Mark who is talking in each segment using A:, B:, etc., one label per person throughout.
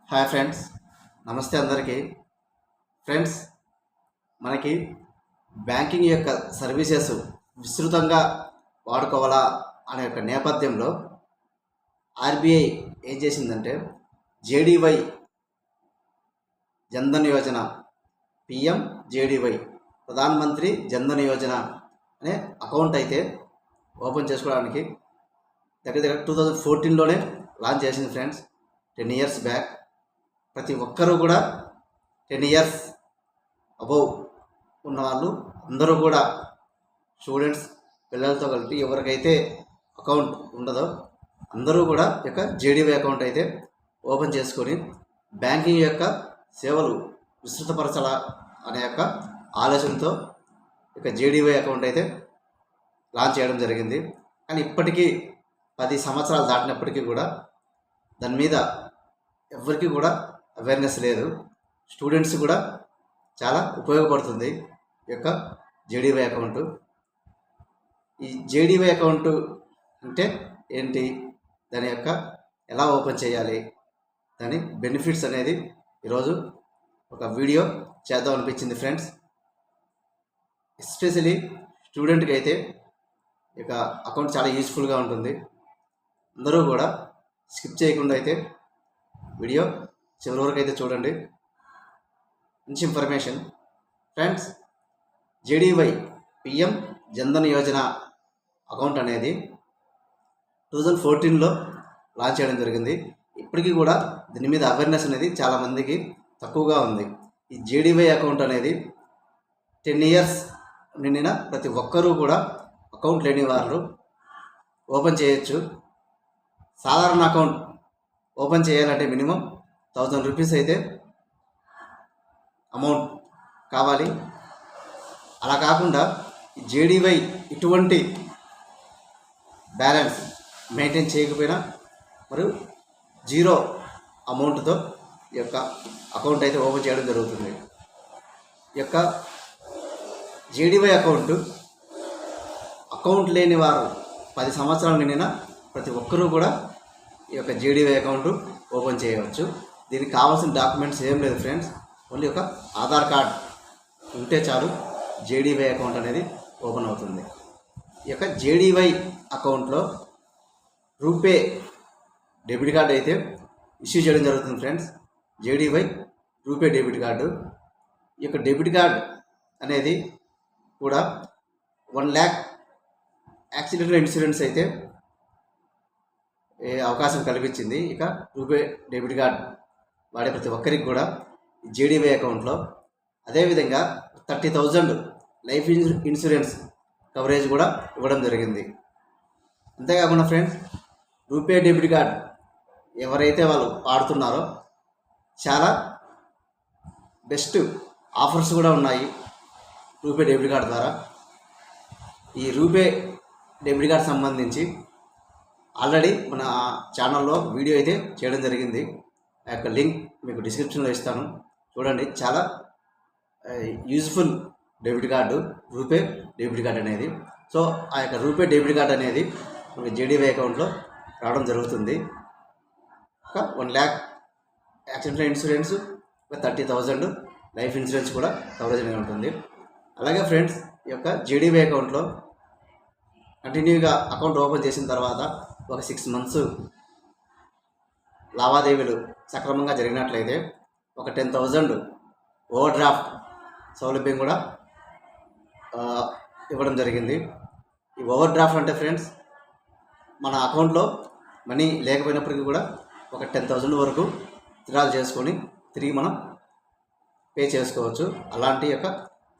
A: Hi friends, నమస్తే అందరికీ. Friends, మనకి బ్యాంకింగ్ యొక్క సర్వీసెస్ విస్తృతంగా వాడుకోవాలా అనే యొక్క నేపథ్యంలో ఆర్బీఐ ఏం చేసిందంటే JDY Jan Dhan Yojana, PM JDY Pradhan Mantri Jan Dhan Yojana అనే అకౌంట్ అయితే ఓపెన్ చేసుకోవడానికి దగ్గర 2014లోనే లాంచ్ చేసింది ఫ్రెండ్స్. 10 years back. ప్రతి ఒక్కరూ కూడా 10 years అబోవ్ ఉన్నవాళ్ళు అందరూ కూడా స్టూడెంట్స్ పిల్లలతో కలిపి ఎవరికైతే అకౌంట్ ఉండదో అందరూ కూడా యొక్క జేడీవై అకౌంట్ అయితే ఓపెన్ చేసుకొని బ్యాంకింగ్ యొక్క సేవలు విస్తృతపరచాల అనే యొక్క ఆలోచనతో ఇక జేడీవై అకౌంట్ అయితే లాంచ్ చేయడం జరిగింది. కానీ ఇప్పటికీ 10 సంవత్సరాలు దాటినప్పటికీ కూడా దాని మీద ఎవరికి కూడా అవేర్నెస్ లేదు. స్టూడెంట్స్ కూడా చాలా ఉపయోగపడుతుంది ఈ యొక్క జేడీవై అకౌంటు. ఈ జేడీవై అకౌంటు అంటే ఏంటి, దాని యొక్క ఎలా ఓపెన్ చేయాలి, దాని బెనిఫిట్స్ అనేది ఈరోజు ఒక వీడియో చేద్దాం అనిపించింది ఫ్రెండ్స్. ఎస్పెషలీ స్టూడెంట్కి అయితే ఇక అకౌంట్ చాలా యూస్ఫుల్గా ఉంటుంది. అందరూ కూడా స్కిప్ చేయకుండా అయితే వీడియో చివరి వరకు అయితే చూడండి. మంచి information friends. JDY PM Jan Dhan Yojana account అనేది 2014లో లాంచ్ చేయడం జరిగింది. ఇప్పటికీ కూడా దీని మీద అవేర్నెస్ అనేది చాలామందికి తక్కువగా ఉంది. ఈ జేడీవై అకౌంట్ అనేది 10 years నిండిన ప్రతి ఒక్కరూ కూడా అకౌంట్ లేని వారు ఓపెన్ చేయొచ్చు. సాధారణ అకౌంట్ ఓపెన్ చేయాలంటే మినిమం 1000 రూపీస్ అయితే అమౌంట్ కావాలి. అలా కాకుండా ఈ జేడీవై ఇటువంటి బ్యాలెన్స్ మెయింటైన్ చేయకపోయినా మరియు జీరో అమౌంట్తో ఈ యొక్క అకౌంట్ అయితే ఓపెన్ చేయడం జరుగుతుంది. ఈ యొక్క జేడీవై అకౌంట్ లేని వారు 10 సంవత్సరాలు నిండిన ప్రతి ఒక్కరూ కూడా ఈ యొక్క జేడీవై అకౌంట్ ఓపెన్ చేయవచ్చు. దీనికి కావాల్సిన డాక్యుమెంట్స్ ఏం లేదు ఫ్రెండ్స్. ఓన్లీ ఒక ఆధార్ కార్డ్ ఉంటే చాలు జేడీవై అకౌంట్ అనేది ఓపెన్ అవుతుంది. ఈ యొక్క జేడీవై అకౌంట్లో రూపే డెబిట్ కార్డు అయితే ఇష్యూ చేయడం జరుగుతుంది friends. JDY RuPay debit card. ఈ యొక్క డెబిట్ కార్డ్ అనేది కూడా 1 lakh యాక్సిడెంటల్ ఇన్సూరెన్స్ అయితే అవకాశం కల్పించింది. ఇక రూపే డెబిట్ కార్డ్ వాడే ప్రతి ఒక్కరికి కూడా జేడీవై అకౌంట్లో అదేవిధంగా 30,000 లైఫ్ ఇన్సూరెన్స్ కవరేజ్ కూడా ఇవ్వడం జరిగింది. అంతేకాకుండా ఫ్రెండ్స్, రూపే డెబిట్ కార్డ్ ఎవరైతే వాళ్ళు వాడుతున్నారో చాలా బెస్ట్ ఆఫర్స్ కూడా ఉన్నాయి రూపే డెబిట్ కార్డ్ ద్వారా. ఈ రూపే డెబిట్ కార్డ్ సంబంధించి ఆల్రెడీ మన ఛానల్లో వీడియో అయితే చేయడం జరిగింది. ఆ యొక్క లింక్ మీకు డిస్క్రిప్షన్లో ఇస్తాను, చూడండి. చాలా useful debit card RuPay debit card అనేది. సో ఆ యొక్క రూపే డెబిట్ కార్డ్ అనేది మనకి జేడీవై అకౌంట్లో రావడం జరుగుతుంది. ఒక 1 lakh యాక్సిడెంటల్ ఇన్సూరెన్స్, ఒక 30,000 లైఫ్ ఇన్సూరెన్స్ కూడా కవరేజ్ అనేది ఉంటుంది. అలాగే ఫ్రెండ్స్, ఈ యొక్క జేడీవై అకౌంట్లో కంటిన్యూగా అకౌంట్ ఓపెన్ చేసిన తర్వాత ఒక 6 months లావాదేవీలు సక్రమంగా జరిగినట్లయితే ఒక 10,000 ఓవర్ డ్రాఫ్ట్ సౌలభ్యం కూడా ఇవ్వడం జరిగింది. ఈ ఓవర్ డ్రాఫ్ట్ అంటే ఫ్రెండ్స్, మన అకౌంట్లో మనీ లేకపోయినప్పటికీ కూడా ఒక 10,000 వరకు విత్డ్రాల్ చేసుకొని తిరిగి మనం పే చేసుకోవచ్చు. అలాంటి యొక్క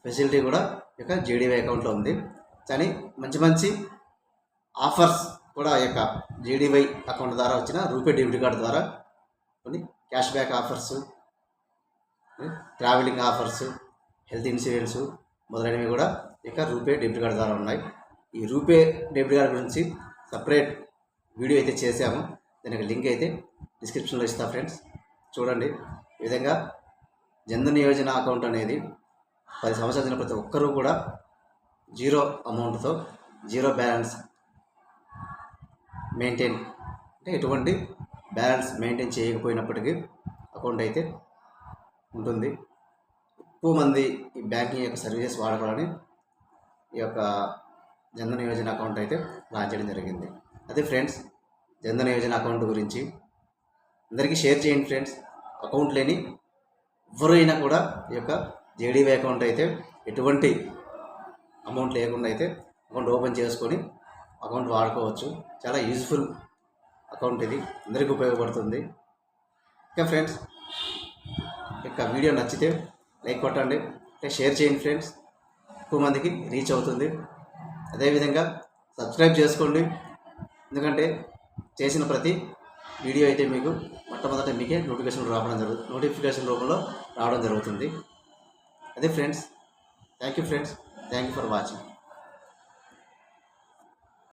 A: ఫెసిలిటీ కూడా ఈ యొక్క జేడీవై అకౌంట్లో ఉంది. కానీ మంచి ఆఫర్స్ కూడా ఈ యొక్క జేడీవై అకౌంట్ ద్వారా వచ్చిన రూపే డెబిట్ కార్డు ద్వారా కొన్ని cash back offers, travelling offers, health insurance మొదలైనవి కూడా ఇక రూపే డెబిట్ కార్డు ద్వారా ఉన్నాయి. ఈ రూపే డెబిట్ కార్డు గురించి సపరేట్ వీడియో అయితే చేశాము. దానికి లింక్ అయితే డిస్క్రిప్షన్లో ఇస్తా ఫ్రెండ్స్, చూడండి. ఈ విధంగా జన్ధన్ యోజన అకౌంట్ అనేది 10 సంవత్సరాల ప్రతి ఒక్కరూ కూడా జీరో అమౌంట్తో జీరో బ్యాలెన్స్ మెయింటైన్ అంటే ఎటువంటి బ్యాలెన్స్ మెయింటైన్ చేయకపోయినప్పటికీ అకౌంట్ అయితే ఉంటుంది. ఎక్కువ మంది ఈ బ్యాంకింగ్ యొక్క సర్వీసెస్ వాడుకోవాలని ఈ యొక్క జన్ధన్ యోజన అకౌంట్ అయితే లాంచ్ చేయడం జరిగింది. అదే ఫ్రెండ్స్, జన్ధన్ యోజన అకౌంట్ గురించి అందరికీ షేర్ చేయండి ఫ్రెండ్స్. అకౌంట్ లేని ఎవరైనా కూడా ఈ యొక్క జేడీవై అకౌంట్ అయితే ఎటువంటి అమౌంట్ లేకుండా అయితే అకౌంట్ ఓపెన్ చేసుకొని అకౌంట్ వాడుకోవచ్చు. చాలా యూజ్ఫుల్ అకౌంట్ ఇది, అందరికీ ఉపయోగపడుతుంది. ఇంకా ఫ్రెండ్స్, ఇక వీడియో నచ్చితే లైక్ కొట్టండి, షేర్ చేయండి ఫ్రెండ్స్, ఎక్కువ మందికి రీచ్ అవుతుంది. అదేవిధంగా సబ్స్క్రైబ్ చేసుకోండి, ఎందుకంటే చేసిన ప్రతి వీడియో అయితే మీకు మొట్టమొదట మీకే నోటిఫికేషన్ రూపంలో రావడం జరుగుతుంది. అదే friends, thank you friends, thank you for watching.